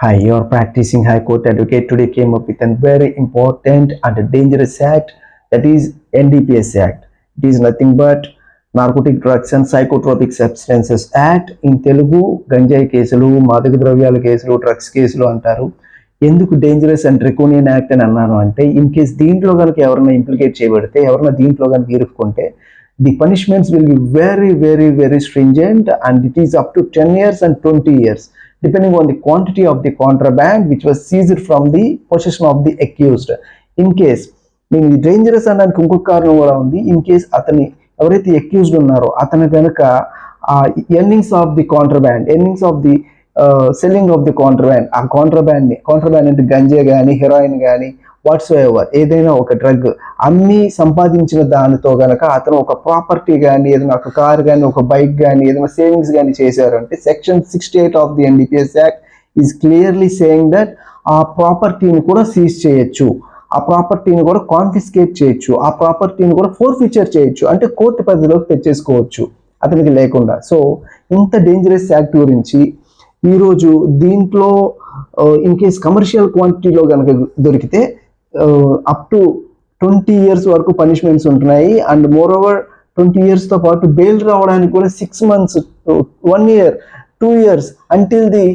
Hi, you're practicing High Court advocate. Today came up with a very important and dangerous act, that is NDPS Act. It is nothing but Narcotic Drugs and Psychotropic Substances Act. In Telugu, గంజాయి కేసులు, మాదక ద్రవ్యాల కేసులు, drugs కేసులు అంటారు. ఎందుకు dangerous and డ్రాకోనియన్ act అని అన్నాను అంటే, ఇన్ కేస్ దీంట్లో కనుక ఎవరైనా ఇంప్లికేట్ చేయబడితే, ఎవరైనా దీంట్లో కనుక ఇరుక్కుంటే, the punishments will be very, very, very stringent, and it is up to 10 years and 20 years. Depending on the quantity of the contraband which was seized from the possession of the accused. In case నేను dangerous అనడానికి ఇంకొక కారణం కూడా ఉంది. In case అతని ఎవరైతే accused ఉన్నారో అతని కనుక earnings of the selling of the contraband, ఆ కాంట్రాబ్యాండ్ అంటే గంజా కానీ, హెరాయిన్ కానీ, వాట్స్ ఎవర్ ఏదైనా ఒక డ్రగ్ అమ్మి సంపాదించిన దానితో గనక అతను ఒక ప్రాపర్టీ కానీ, ఏదైనా ఒక కార్ కానీ, ఒక బైక్ కానీ, ఏదైనా సేవింగ్స్ కానీ చేశారంటే section 68 of the NDPS act is clearly saying that ఆ ప్రాపర్టీని కూడా సీజ్ చేయొచ్చు, ఆ ప్రాపర్టీని కూడా కాన్ఫిస్కేట్ చేయొచ్చు, ఆ ప్రాపర్టీని కూడా ఫోర్ఫీచర్ చేయొచ్చు, అంటే కోర్టు పరిధిలోకి తెచ్చేసుకోవచ్చు అతనికి లేకుండా. సో ఇంత డేంజరస్ యాక్ట్ గురించి ఈరోజు దీంట్లో ఇన్ కేస్ కమర్షియల్ క్వాంటిటీలో కనుక దొరికితే అప్ టు 20 years వరకు పనిష్మెంట్స్ ఉంటున్నాయి. అండ్ మోర్ ఓవర్ 20 years తో పాటు బెయిల్ రావడానికి కూడా 6 months, 1 year, 2 years until the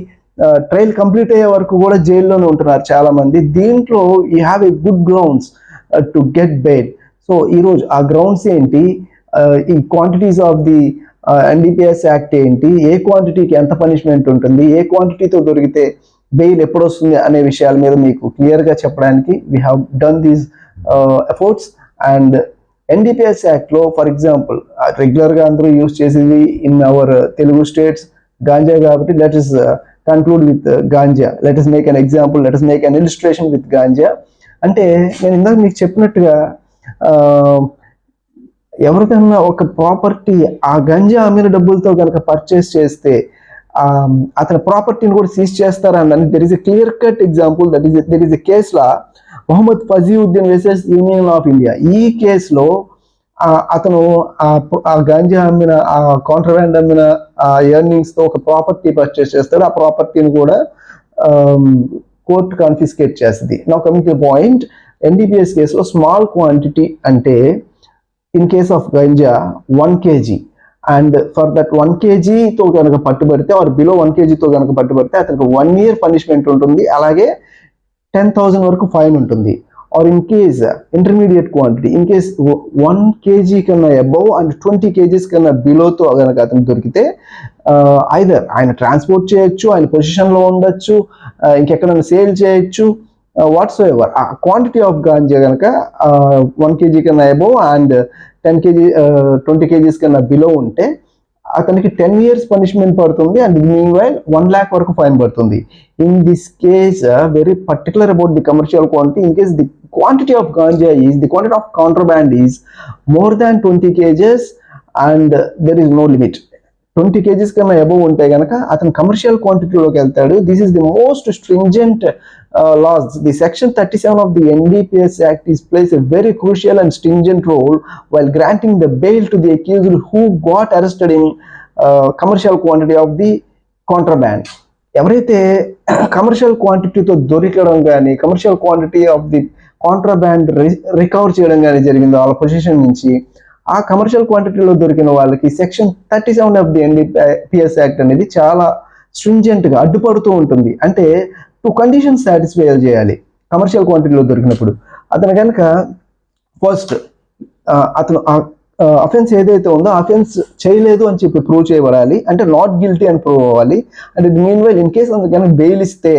trial complete అయ్యే వరకు కూడా జైల్లోనే ఉంటున్నారు చాలా మంది. దీంట్లో you have a good grounds to get bail. So ఈరోజు ఆ గ్రౌండ్స్ ఏంటి, ఈ quantities of the NDPS act ఏంటి, ఏ క్వాంటిటీకి ఎంత పనిష్మెంట్ ఉంటుంది, ఏ క్వాంటిటీతో దొరికితే బెయిల్ ఎప్పుడు వస్తుంది అనే విషయాల మీద మీకు క్లియర్గా చెప్పడానికి we have done these efforts. And NDPS యాక్ట్లో ఫర్ ఎగ్జాంపుల్ రెగ్యులర్గా అందరూ యూజ్ చేసేది in our Telugu states ganja కాబట్టి let us conclude with ganja. Let us make an example, let us make an illustration with ganja. అంటే నేను ఇందాక మీకు చెప్పినట్టుగా ఎవరికన్నా ఒక ప్రాపర్టీ ఆ గంజా అమ్మిన డబ్బులతో కనుక పర్చేస్ చేస్తే అతని ప్రాపర్టీని కూడా సీజ్ చేస్తారని there is a clear cut example. There is a కేసులో Mohammed Fazeeuddin versus Union of India. ఈ కేసులో అతను ఆ గంజా అమ్మిన, ఆ కాంట్రాబ్యాండ్ అమ్మిన ఎర్నింగ్స్ తో ఒక ప్రాపర్టీ పర్చేస్ చేస్తాడు. ఆ ప్రాపర్టీని కూడా కోర్టు కాన్ఫిస్కేట్ చేస్తుంది. నా కమింగ్ టు పాయింట్, NDPS కేసులో స్మాల్ క్వాంటిటీ అంటే in case of ganja 1 kg, and for that 1 kg తో కనుక పట్టుబడితే ఆర్ బిలో 1 kg తో కనుక పట్టుబడితే అతనికి 1 year పనిష్మెంట్ ఉంటుంది, అలాగే 10,000 వరకు ఫైన్ ఉంటుంది. Or in case intermediate quantity, in case 1 kg కన్నా అబౌవ్ అండ్ 20 kgs కన్నా బిలోతో కనుక అతను దొరికితే ఐదర్ ఆయన ట్రాన్స్పోర్ట్ చేయొచ్చు, ఆయన పొజిషన్లో ఉండొచ్చు, ఇంకెక్కడైనా సేల్ చేయొచ్చు, వాట్స్ ఎవర్. ఆ క్వాంటిటీ ఆఫ్ గాంజా కనుక 1 kg కన్నా అబౌవ్ అండ్ 20 kgs కన్నా బిలో ఉంటే అతనికి 10 years పనిష్మెంట్ పడుతుంది, అండ్ మీన్ వైల్ 1 lakh వరకు ఫైన్ పడుతుంది. In this case very particular about the commercial quantity. In case the quantity of ganja is, the quantity of contraband is more than 20 kgs and there is no limit. 20 kgs కన్నా above ఉంటే కనుక అతను commercial క్వాంటిటీలోకి వెళ్తాడు. This is the most stringent laws. The section 37 of the NDPS Act is plays a very crucial and stringent role while granting the bail to the accused who got arrested in commercial quantity of the contraband. ఎవరైతే commercial క్వాంటిటీతో దొరికడం కానీ, commercial quantity of the contraband recover చేయడం కానీ జరిగిందో వాళ్ళ position నుంచి, ఆ commercial క్వాంటిటీలో దొరికిన వాళ్ళకి section 37 of the NDPS act అనేది చాలా స్ట్రింజెంట్ గా అడ్డుపడుతూ ఉంటుంది. అంటే 2 conditions సాటిస్ఫై చేయాలి కమర్షియల్ క్వాంటిటీలో దొరికినప్పుడు. అతను కనుక ఫస్ట్ అతను అఫెన్స్ ఏదైతే ఉందో అఫెన్స్ చేయలేదు అని చెప్పి ప్రూవ్ చేయబడాలి, అంటే నాట్ గిల్టీ అని ప్రూవ్ అవ్వాలి. అంటే మీన్ వైల్ ఇన్ కేస్ కనుక బెయిల్ ఇస్తే,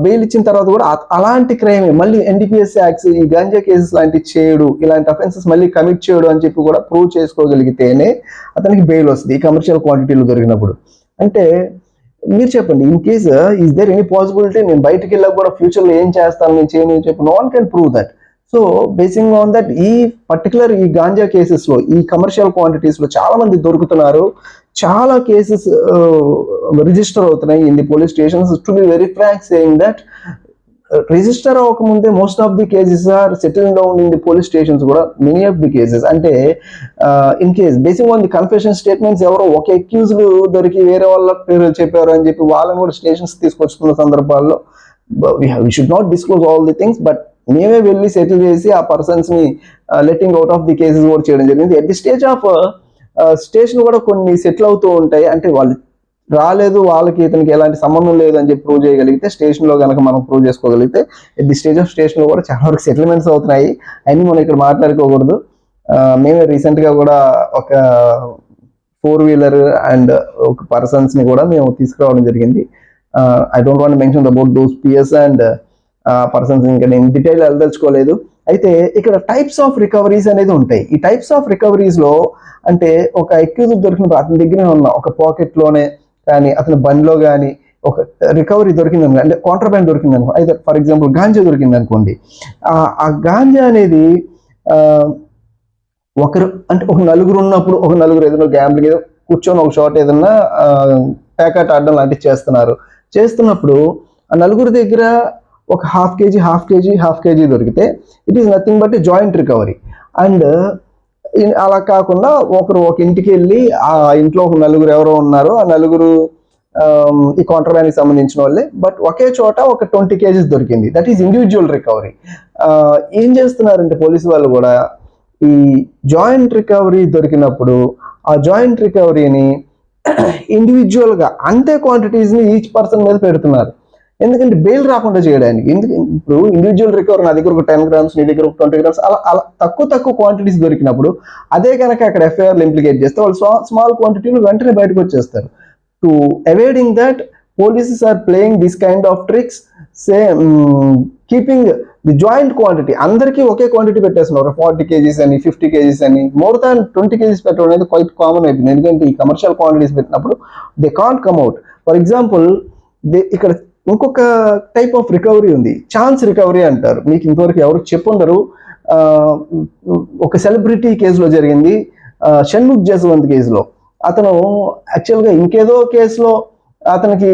బెయిల్ ఇచ్చిన తర్వాత కూడా అలాంటి క్రైమ్ మళ్ళీ NDPS యాక్ట్స్ ఈ గాంజా కేసెస్ లాంటి చేయడు, ఇలాంటి అఫెన్సెస్ మళ్ళీ కమిట్ చేయడు అని చెప్పి కూడా ప్రూవ్ చేసుకోగలిగితేనే అతనికి బెయిల్ వస్తుంది ఈ కమర్షియల్ క్వాంటిటీలో దొరికినప్పుడు. అంటే మీరు చెప్పండి, in case is there any possibility నేను బయటకు వెళ్ళాక కూడా ఫ్యూచర్లో ఏం చేస్తాను, నేను చేయను అని చెప్పి no one can prove that. So basing on that ఈ పర్టికులర్ ఈ గాంజా కేసెస్లో, ఈ కమర్షియల్ క్వాంటిటీస్లో చాలా మంది దొరుకుతున్నారు, చాలా కేసెస్ రిజిస్టర్ అవుతున్నాయి in the police stations. To be very frank saying that register అవ్వకముందే most of the cases are settle down in the police stations కూడా, మెనీ ఆఫ్ ది కేసెస్. అంటే in case basing on the confession statements ఎవరో ఒక accused దొరికి వేరే వాళ్ళ పేరు చెప్పారు అని చెప్పి వాళ్ళని కూడా స్టేషన్స్ తీసుకొచ్చుకున్న సందర్భాల్లో we should not disclose all the things, but మేమే వెళ్ళి సెటిల్ చేసి ఆ పర్సన్స్ ని letting out of the cases కూడా చేయడం జరిగింది. At the stage of station కూడా కొన్ని సెటిల్ అవుతూ ఉంటాయి. అంటే వాళ్ళు రాలేదు, వాళ్ళకి ఇతనికి ఎలాంటి సంబంధం లేదు అని చెప్పి ప్రూవ్ చేయగలిగితే, స్టేషన్ లో కనుక మనం ప్రూవ్ చేసుకోగలిగితే at the stage of station లో కూడా చాలా వరకు సెటిల్మెంట్స్ అవుతున్నాయి. అన్ని మనం ఇక్కడ మాట్లాడుకోకూడదు. మేమే రీసెంట్ గా కూడా ఒక 4-wheeler అండ్ ఒక పర్సన్స్ ని కూడా మేము తీసుకురావడం జరిగింది. I don't want mention about those peers and persons, ఇంకా నేను డీటెయిల్ వెళ్ళదలుచుకోలేదు. అయితే ఇక్కడ టైప్స్ ఆఫ్ రికవరీస్ అనేది ఉంటాయి. ఈ టైప్స్ ఆఫ్ రికవరీస్ లో అంటే ఒక అక్యూజ్ దొరికినప్పుడు అతని దగ్గర ఉన్న ఒక పాకెట్ లోనే కానీ అతని బండిలో కానీ ఒక రికవరీ దొరికింది, అంటే కాంట్రాబ్యాండ్ దొరికింది అనుకో, అయితే ఫర్ ఎగ్జాంపుల్ గాంజా దొరికింది అనుకోండి. ఆ గాంజా అనేది ఒకరు అంటే ఒక నలుగురు ఉన్నప్పుడు, ఒక నలుగురు ఏదైనా గ్యాంబ్లింగ్ ఏదో కూర్చొని ఒక చోట ఏదన్నా ప్యాకెట్ ఆడడం లాంటివి చేస్తున్నప్పుడు ఆ నలుగురి దగ్గర ఒక హాఫ్ కేజీ దొరికితే it is nothing but joint recovery. And అలా కాకుండా ఒకరు ఒక ఇంటికి వెళ్ళి ఆ ఇంట్లో ఒక నలుగురు ఎవరో ఉన్నారు, ఆ నలుగురు ఈ కాంట్రాబ్యాండ్కి సంబంధించిన వాళ్ళే, బట్ ఒకే చోట ఒక 20 kgs దొరికింది. That is individual recovery. ఏం చేస్తున్నారంటే పోలీసు వాళ్ళు కూడా ఈ జాయింట్ రికవరీ దొరికినప్పుడు ఆ జాయింట్ రికవరీని ఇండివిజువల్ గా అంతే క్వాంటిటీస్ ని ఈచ్ పర్సన్ మీద పెడుతున్నారు. ఎందుకంటే బెయిల్ రాకుండా చేయడానికి. ఇప్పుడు ఇండివిజువల్ రికవరీ నా దగ్గర ఒక 10 grams, నీ దగ్గర ఒక 20 grams, అలా తక్కువ క్వాంటిటీస్ దొరికినప్పుడు అదే కనుక అక్కడ ఎఫ్ఐఆర్లు ఇంప్లికేట్ చేస్తే వాళ్ళు స్మాల్ క్వాంటిటీలు వెంటనే బయటకు వచ్చేస్తారు. To avoiding that polices are playing this kind of tricks, keeping the joint quantity. అందరికీ ఒకే క్వాంటిటీ పెట్టేస్తున్నారు, 40 kgs అని 50 kgs అని. మోర్ దాన్ 20 kgs పెట్టడం అనేది క్వైట్ కామన్ అయిపోయింది. ఎందుకంటే ఈ కమర్షియల్ క్వాంటిటీస్ పెట్టినప్పుడు they can't come out. For example ఇక్కడ ఇంకొక టైప్ ఆఫ్ రికవరీ ఉంది, ఛాన్స్ రికవరీ అంటారు. మీకు ఇంతవరకు ఎవరు చెప్పుండరు. ఒక సెలబ్రిటీ కేసులో జరిగింది, షణ్ముఖ్ జస్వంత్ కేసులో. అతను యాక్చువల్గా ఇంకేదో కేసులో అతనికి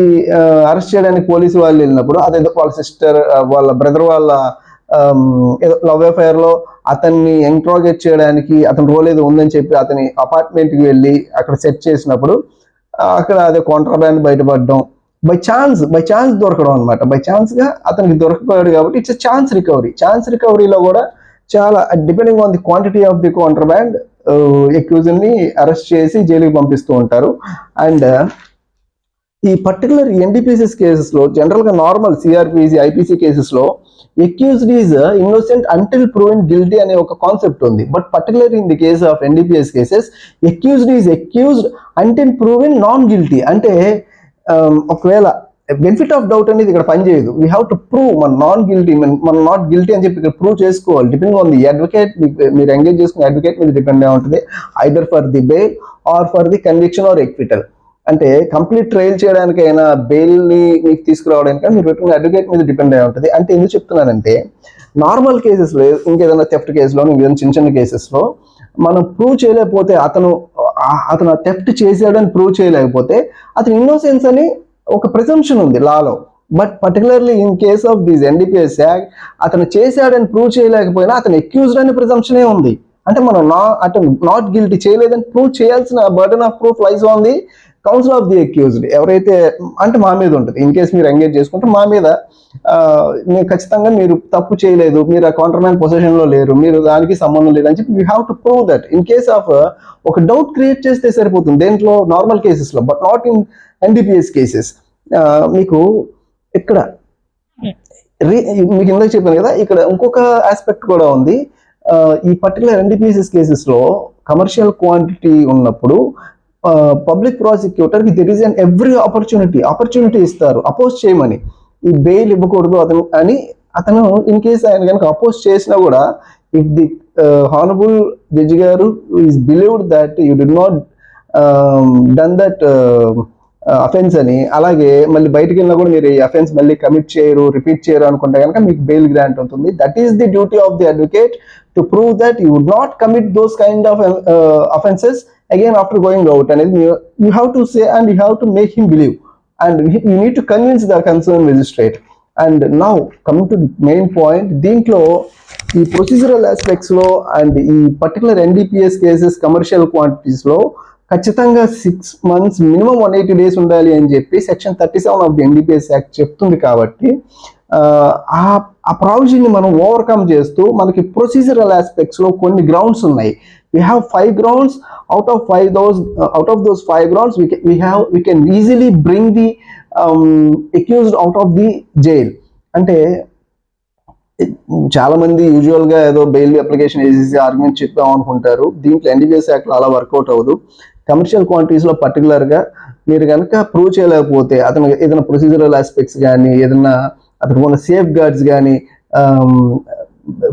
అరెస్ట్ చేయడానికి పోలీసు వాళ్ళు వెళ్ళినప్పుడు, అదేదో వాళ్ళ సిస్టర్ వాళ్ళ బ్రదర్ వాళ్ళ ఏదో లవ్ అఫైర్ లో అతన్ని ఇంట్రాగేట్ చేయడానికి అతని రోల్ ఏదో ఉందని చెప్పి అతని అపార్ట్మెంట్కి వెళ్ళి అక్కడ సెట్ చేసినప్పుడు అక్కడ అదే కాంట్రాబ్యాండ్ బయటపడడం, బై ఛాన్స్ దొరకడం అనమాట. బై ఛాన్స్ గా అతనికి దొరకపోయాడు కాబట్టి ఇట్స్ ఛాన్స్ రికవరీ. ఛాన్స్ రికవరీలో కూడా చాలా depending on the quantity of the contraband accused ని అరెస్ట్ చేసి జైలుకి పంపిస్తూ ఉంటారు. అండ్ ఈ పర్టికులర్ ఎన్డీపీసీఎస్ కేసెస్ లో, జనరల్ గా నార్మల్ సిఆర్పిసి ఐపీసీ కేసెస్ లో accused is innocent until proven guilty అనే ఒక కాన్సెప్ట్ ఉంది. But particular in the case of NDPS cases accused is accused until proven non guilty. అంటే ఒకవేళ బెనిఫిట్ ఆఫ్ డౌట్ అనేది ఇక్కడ పనిచేయదు. వీ హ్యావ్ టు ప్రూవ్ మన నాట్ గిల్టీ అని చెప్పి ఇక్కడ ప్రూవ్ చేసుకోవాలి. డిపెండింగ్ ఆన్ ది అడ్వకేట్, మీరు ఎంగేజ్ చేసుకునే అడ్వకేట్ మీద డిపెండ్ అయి ఉంటుంది, either for the bail or for the conviction or acquittal. అంటే కంప్లీట్ ట్రయల్ చేయడానికైనా, బెయిల్ ని మీకు తీసుకురావడానికైనా మీరు పెట్టుకున్న అడ్వకేట్ మీద డిపెండ్ అయి ఉంటుంది. అంటే ఎందుకు చెప్తున్నానంటే, నార్మల్ కేసెస్ లో, ఇంకేదైనా థెఫ్ట్ కేసులో, ఇంకేదైనా చిన్న కేసెస్ లో మనం ప్రూవ్ చేయలేకపోతే, అతను థెఫ్ట్ చేసాడని ప్రూవ్ చేయలేకపోతే అతను ఇన్నోసెన్స్ అని ఒక ప్రిజంప్షన్ ఉంది లాలో. But particularly in case of this NDPS act అతను చేశాడని ప్రూవ్ చేయలేకపోయినా అతను అక్యూజ్డ్ అనే ప్రిజంప్షనే ఉంది. అంటే మనం అతను నాట్ గిల్టీ చేయలేదని ప్రూవ్ చేయాల్సిన burden of proof lies on the council of the accused. ఎవరైతే అంటే మా మీద ఉంటుంది, ఇన్ కేస్ మీరు ఎంగేజ్ చేసుకుంటే మా మీద మీరు ఖచ్చితంగా మీరు తప్పు చేయలేదు, మీరు ఆ కాంట్రాబ్యాండ్ పొజిషన్ లో లేరు, మీరు దానికి సంబంధం లేదని చెప్పి we have to prove that. In case of ఒక డౌట్ క్రియేట్ చేస్తే సరిపోతుంది దేంట్లో, నార్మల్ కేసెస్ లో, but not in NDPS cases. మీకు ఇక్కడ మీకు ఇందాక చెప్పాను కదా, ఇక్కడ ఇంకొక ఆస్పెక్ట్ కూడా ఉంది. ఈ పర్టికులర్ ఎన్డీపీఎస్ కేసెస్ లో కమర్షియల్ క్వాంటిటీ ఉన్నప్పుడు పబ్లిక్ ప్రాసిక్యూటర్ కి there is an every opportunity ఇస్తారు అపోజ్ చేయమని. ఈ బెయిల్ ఇవ్వకూడదు అతను ఇన్ కేస్ ఆయన కనుక అపోజ్ చేసినా కూడా, ఇఫ్ ది హానరబుల్ జడ్జి గారు is believed that you did not done that offence అని, అలాగే మళ్ళీ బయటకు వెళ్ళినా కూడా మీరు ఈ అఫెన్స్ మళ్ళీ రిపీట్ చేయరు అనుకుంటే కనుక మీకు బెయిల్ గ్రాంట్ అవుతుంది. That is the duty of the advocate to prove that you would not commit those kind of offences again after going out, and you have to say and you have to make him believe, and you need to convince the concerned magistrate. And now coming to main point, దీంట్లో ఈ procedural aspects లో and ఈ particular NDPS cases commercial quantities లో ఖచ్చితంగా 6 months minimum 180 days ఉండాలి అని చెప్పి section 37 of the NDPS act చెప్తుంది. కాబట్టి ఆ ప్రావిజన్ ని మనం ఓవర్కమ్ చేస్తూ మనకి ప్రొసీజరల్ ఆస్పెక్ట్స్ లో కొన్ని గ్రౌండ్స్ ఉన్నాయి. We have 5 grounds. Out of those 5 grounds, we can easily bring the accused out of the jail. అంటే చాలా మంది యూజువల్ గా ఏదో బెయిల్ అప్లికేషన్ వేసేసి ఆర్గ్యుమెంట్ చెప్పాం అనుకుంటారు. దీంట్లో ఎన్డీపీఎస్ యాక్ట్ లో అలా వర్కౌట్ అవ్వదు. కమర్షియల్ క్వాంటిటీస్ లో పర్టికులర్ గా మీరు కనుక ప్రూవ్ చేయలేకపోతే, అతను ఏదైనా ప్రొసీజరల్ ఆస్పెక్ట్స్ కానీ, ఏదైనా అతను ఉన్న సేఫ్ గార్డ్స్ కానీ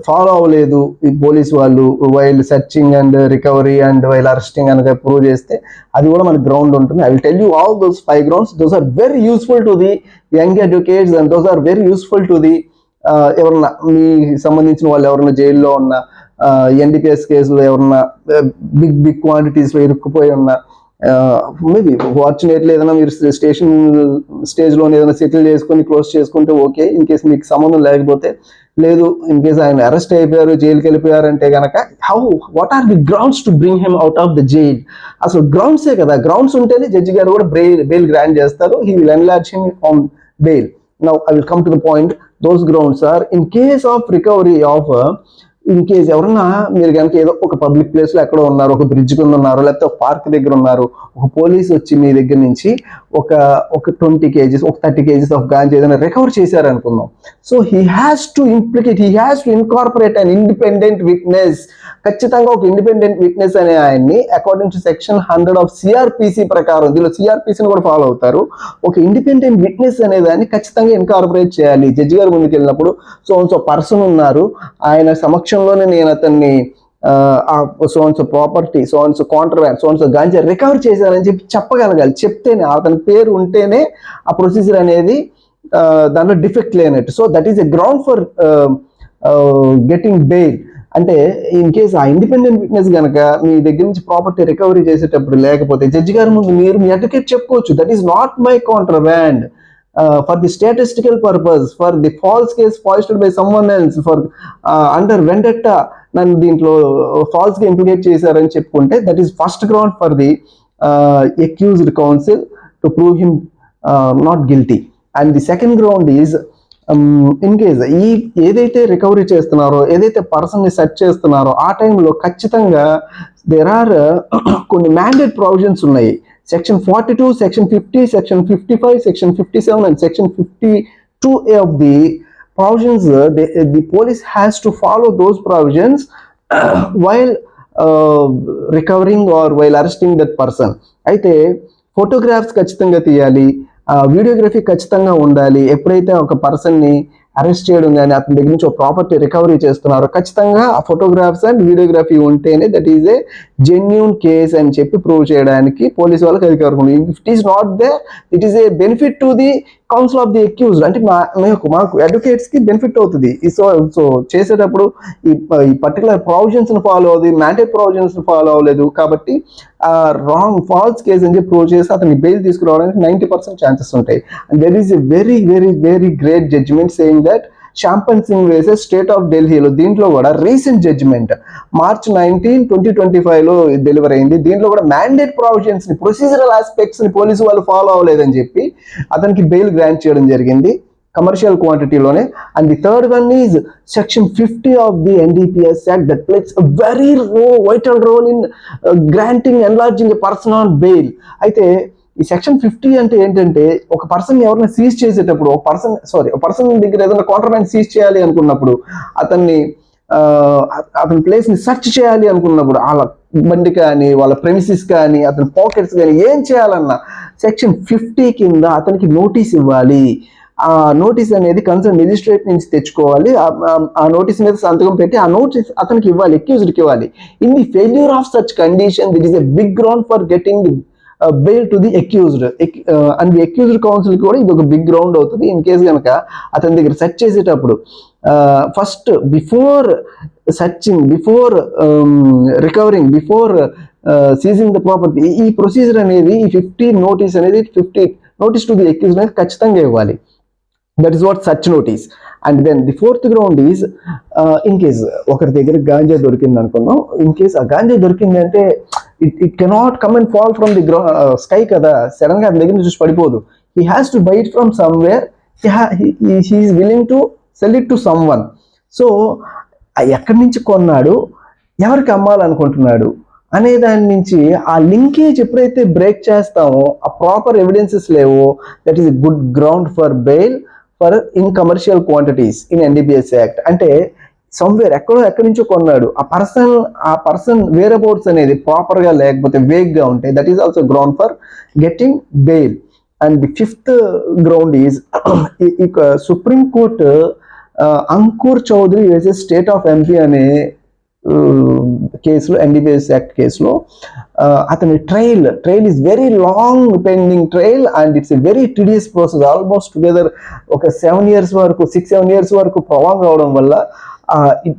ఫాలో అవ్వలేదు ఈ పోలీస్ వాళ్ళు while searching and recovery and while arresting అని ప్రూవ్ చేస్తే, అది కూడా మనకి గ్రౌండ్ ఉంటుంది. I will tell you all those 5 grounds. Those are very useful to the young advocates and those are very useful to the ఎవరన్నా మీ సంబంధించిన వాళ్ళు ఎవరన్నా జైల్లో ఉన్న, ఎన్డీపీఎస్ కేసులో ఎవరన్నా బిగ్ క్వాంటిటీస్ లో ఇరుక్కుపోయి ఉన్న, మేబీ ఫార్చునేట్లీ ఏదైనా మీరు స్టేజ్ లో ఏదైనా సెటిల్ చేసుకొని క్లోజ్ చేసుకుంటే ఓకే. ఇన్ కేసు మీకు సంబంధం లేకపోతే లేదు, ఇన్ కేసు ఆయన అరెస్ట్ అయిపోయారు, జైలుకి వెళ్ళిపోయారంటే కనుక what are the grounds to bring him out of the jail? అసలు గ్రౌండ్సే కదా, గ్రౌండ్స్ ఉంటేనే జడ్జి గారు కూడా బెయిల్ గ్రాంట్ చేస్తారు. He will enlarge him on bail. Now I will come to the point. Those grounds are in case of recovery of, in case ఎవరన్నా మీరు కనుక ఏదో ఒక పబ్లిక్ ప్లేస్ లో ఎక్కడో ఉన్నారు, ఒక బ్రిడ్జ్ కింద ఉన్నారు, లేకపోతే ఒక పార్క్ దగ్గర ఉన్నారు, ఒక పోలీస్ వచ్చి మీ దగ్గర నుంచి ఒక 20 kgs, ఒక 30 kgs ఆఫ్ గాంజా ఏదైనా రికవర్ చేశారనుకుందాం. So he has to incorporate an independent witness. ఖచ్చితంగా ఒక ఇండిపెండెంట్ విట్నెస్ అనే ఆయన్ని according to section 100 of CrPC ప్రకారం, దీనిలో సిఆర్పిసిని కూడా ఫాలో అవుతారు, ఒక ఇండిపెండెంట్ విట్నెస్ అనే దాన్ని ఖచ్చితంగా ఇన్కార్పొరేట్ చేయాలి. జడ్జి గారు ముందుకు వెళ్ళినప్పుడు సో పర్సన్ ఉన్నారు, ఆయన సమక్షంలోనే నేను అతన్ని so property, so contraband, so ganja recover చేశారని చెప్పి చెప్పగలగాలి. చెప్తేనే, అతని పేరు ఉంటేనే ఆ ప్రొసీజర్ అనేది దాంట్లో డిఫెక్ట్ లేనట్టు. So that is a ground for getting bail. అంటే ఇన్ కేసు ఆ ఇండిపెండెంట్ విట్నెస్ కనుక మీ దగ్గర నుంచి ప్రాపర్టీ రికవరీ చేసేటప్పుడు లేకపోతే జడ్జి గారి ముందు మీరు మీ అడ్వకేట్ చెప్పుకోవచ్చు, that is not my contraband, for the statistical purpose, for the false case foisted by someone else, for under vendetta నన్ను దీంట్లో ఫాల్స్ గా ఇంప్లికేట్ చేశారని చెప్పుకుంటే, that is first ground for the accused council to prove him not guilty. And the second ground is in case ఏదైతే recovery చేస్తున్నారో, ఏదైతే person ని search చేస్తున్నారో ఆ టైంలో ఖచ్చితంగా దేర్ ఆర్ కొన్ని మ్యాండేట్ ప్రొవిజన్స్ ఉన్నాయి. Section 42, Section 50, Section 55, Section 57 and Section 52A of the provisions, the police has to follow those provisions while recovering or while arresting that person. అయితే ఫోటోగ్రాఫ్స్ ఖచ్చితంగా తీయాలి, వీడియోగ్రఫీ ఖచ్చితంగా ఉండాలి. ఎప్పుడైతే ఒక పర్సన్ని అరెస్ట్ చేయడం కానీ అతని దగ్గర నుంచి ఒక ప్రాపర్టీ రికవరీ చేస్తున్నారో ఖచ్చితంగా ఆ ఫోటోగ్రాఫ్స్ అండ్ వీడియోగ్రఫీ ఉంటేనే that is a genuine case అని చెప్పి ప్రూవ్ చేయడానికి పోలీసు వాళ్ళకి అధికారం ఉంది. If it is not they, it is a benefit to the council of the accused. అంటే మాకు అడ్వకేట్స్ కి బెనిఫిట్ అవుతుంది. సో చేసేటప్పుడు ఈ పర్టికులర్ ప్రొవిజన్స్ ని ఫాలో అవుతుంది, మ్యాండేట్ ప్రొవిజన్స్ ని ఫాలో అవ్వలేదు కాబట్టి ఫాల్స్ కేసు అని చెప్పి ప్రూవ్ చేసి అతన్ని బెయిల్ తీసుకురావడానికి 90% ఛాన్సెస్ ఉంటాయి. And there is a very very very great judgement saying that Shampan Singh versus state of ఢిల్లీలో, దీంట్లో కూడా రీసెంట్ జడ్జిమెంట్ March 19, 2025 లో డెలివర్ అయింది. దీంట్లో కూడా మ్యాండేట్ ప్రొవిజన్స్ ని, ప్రొసీజరల్ ఆస్పెక్ట్స్ ని పోలీసు వాళ్ళు ఫాలో అవ్వలేదని చెప్పి అతనికి బెయిల్ గ్రాంట్ చేయడం జరిగింది కమర్షియల్ క్వాంటిటీలోనే. And the third one is Section 50 of the NDPS act that plays a very vital role in granting enlarging a person on bail. అయితే ఈ Section 50 అంటే ఏంటంటే, ఒక పర్సన్ ఎవరైనా సీజ్ చేసేటప్పుడు, ఒక పర్సన్ దగ్గర ఏదైనా కాంట్రాబ్యాండ్ సీజ్ చేయాలి అనుకున్నప్పుడు, అతని ప్లేస్ ని సెర్చ్ చేయాలి అనుకున్నప్పుడు, వాళ్ళ బండి కానీ వాళ్ళ ప్రెమిసిస్ కానీ అతని పాకెట్స్ కానీ ఏం చేయాలన్నా Section 50 కింద అతనికి నోటీస్ ఇవ్వాలి. ఆ నోటీస్ అనేది కన్సర్న్ మెజిస్ట్రేట్ నుంచి తెచ్చుకోవాలి. ఆ నోటీస్ మీద సంతకం పెట్టి ఆ నోటీస్ అతనికి ఇవ్వాలి, అక్యూజ్డ్కి ఇవ్వాలి. In the failure of such condition that is a big ground for getting the bail to the accused. And the accused counsel కూడా ఇది ఒక బిగ్ గ్రౌండ్ అవుతుంది. ఇన్ కేసు కనుక అతని దగ్గర సెర్చ్ చేసేటప్పుడు first before searching, before recovering, before seizing the property, ఈ procedure అనేది, ఈ 50 నోటీస్ అనేది, 50 నోటీస్ టు ది అక్యూజ్డ్ అనేది ఖచ్చితంగా ఇవ్వాలి. That is what such notice. And then the fourth ground is in case ఒకరి దగ్గర గాంజా దొరికింది అనుకున్నాం, ఇన్ కేస్ ఆ గాంజా దొరికింది అంటే it cannot come and fall from the sky కదా, సడన్ గా అతని దగ్గర చూసి పడిపోదు. He has to buy it from somewhere, he is willing to sell it to someone. So ఎక్కడి నుంచి కొన్నాడు, ఎవరికి అమ్మాలనుకుంటున్నాడు అనే దాని నుంచి ఆ లింకేజ్ ఎప్పుడైతే బ్రేక్ చేస్తామో, ఆ ప్రాపర్ ఎవిడెన్సెస్ లేవో, that is good ground for bail for in commercial quantities in NDPS act. అంటే సమ్వేర్ ఎక్కడి నుంచో కొన్నాడు, ఆ పర్సన్ వేర్ అబౌట్స్ అనేది ప్రాపర్ గా లేకపోతే వేగ్ గా ఉంటే, that is also ground for getting bail. And the fifth ground is supreme court Ankur Chaudhary versus state of MP అనే కేసులో, ఎన్డీపీఎస్ యాక్ట్ కేసులో అతని trial is very long pending trial and it's a very tedious process. Almost together ఒక 6-7 years వరకు prolong అవడం వల్ల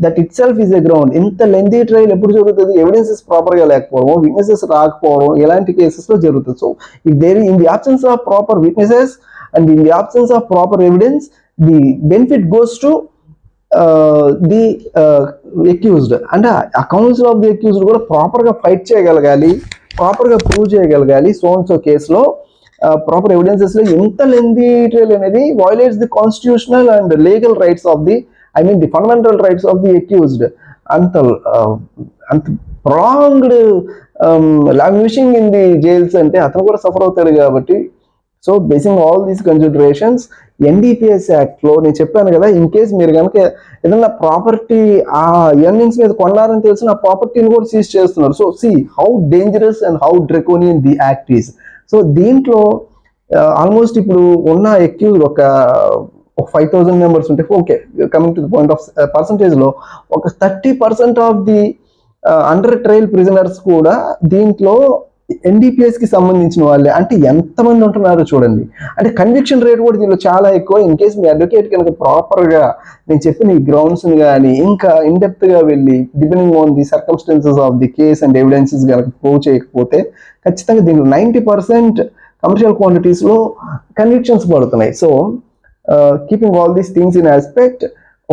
that itself is a ground. ఇంత lengthy trial ఎప్పుడు జరుగుతుంది, ఎవిడెన్సెస్ ప్రాపర్ గా లేకపోవడం, విట్నెసెస్ రాకపోవడం, ఇలాంటి కేసెస్ లో జరుగుతుంది. So if there in the absence of proper witnesses and in the absence of proper evidence, the benefit goes to the accused. అంటే ఆ కౌన్సిల్ ఆఫ్ ది అక్యూజ్డ్ కూడా ప్రాపర్ గా ఫైట్ చేయగలగాలి, ప్రాపర్ గా ప్రూవ్ చేయగలగాలి. So కేసులో proper evidences లో ఎంత లెంతీ ట్రయల్ అనేది violates the constitutional and legal rights of the, I mean the fundamental rights of the accused. అంత prolonged languishing in the jails అంటే అతను కూడా సఫర్ అవుతాడు కాబట్టి. So basing all these considerations, NDPS act లో నేను చెప్పాను కదా, ఇన్ కేస్ మీరు కనుక ఏదైనా ప్రాపర్టీ ఆ ఎర్నింగ్స్ మీద కొన్నారని తెలిసిన ఆ ప్రాపర్టీని కూడా సీజ్ చేస్తున్నారు. So see how dangerous and how draconian the act is. So దీంట్లో ఆల్మోస్ట్ ఇప్పుడు ఉన్న అక్యూజ్ ఒక 5,000 మెంబర్స్ ఉంటే, okay, coming to the point of percentage లో ఒక 30% of the under trial prisoners కూడా దీంట్లో ఎన్డీపీఎస్ కి సంబంధించిన వాళ్ళే. అంటే ఎంతమంది ఉంటున్నారో చూడండి. అంటే కన్విక్షన్ రేట్ కూడా దీనిలో చాలా ఎక్కువ. ఇన్ కేసు మీ అడ్వకేట్ కనుక ప్రాపర్ గా నేను చెప్పిన ఈ గ్రౌండ్స్ కానీ ఇంకా ఇన్ డెప్త్ గా వెళ్ళి depending on the circumstances of the case and evidences కనుక ప్రూవ్ చేయకపోతే ఖచ్చితంగా దీంట్లో 90% కమర్షియల్ క్వాంటిటీస్ లో కన్విక్షన్స్ పడుతున్నాయి. So keeping all these things in aspect,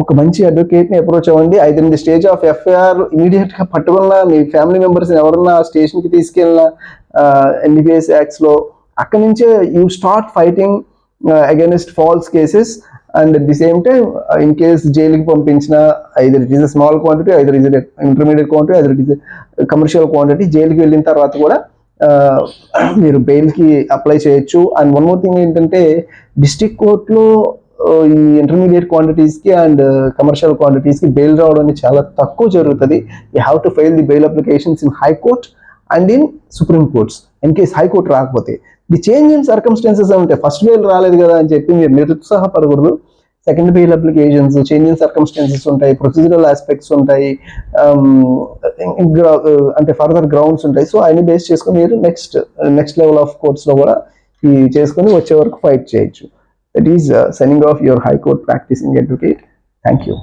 ఒక మంచి అడ్వకేట్ ని అప్రోచ్ అవ్వండి. అయితే in the stage of FIR immediate గా పట్టుకున్నా, మీ ఫ్యామిలీ మెంబర్స్ ఎవరన్నా స్టేషన్ కి తీసుకెళ్ళినా ఎన్డీపీఎస్ యాక్ట్స్ లో, అక్కడి నుంచే you start fighting against false cases. And at the same time in case జైలుకి పంపించిన, either it is a small quantity, either it is intermediate quantity, either it is commercial quantity, జైలుకి వెళ్ళిన తర్వాత కూడా మీరు బెయిల్ కి అప్లై చేయొచ్చు. And one more thing ఏంటంటే, డిస్ట్రిక్ట్ కోర్టులో ఈ ఇంటర్మీడియట్ క్వాంటిటీస్ కి అండ్ కమర్షియల్ క్వాంటిటీస్ కి బెయిల్ రావడం అనేది చాలా తక్కువ జరుగుతుంది. You have to file the bail applications in high court and in supreme courts. In case high court రాకపోతే, ది చేంజ్ ఇన్ సర్కమ్స్టెన్సెస్ ఉంటాయి. ఫస్ట్ బెయిల్ రాలేదు కదా అని చెప్పి మీరు నిరుత్సాహపడకూడదు. Second bail applications, change in circumstances ఉంటాయి, ప్రొసీజరల్ ఆస్పెక్ట్స్ ఉంటాయి, అంటే ఫర్దర్ గ్రౌండ్స్ ఉంటాయి. సో అన్ని బేస్ చేసుకుని మీరు నెక్స్ట్ లెవెల్ ఆఫ్ కోర్ట్స్ లో కూడా ఈ చేసుకుని వచ్చే వరకు ఫైట్ చేయొచ్చు. That is signing off your High Court practicing advocate. Thank you.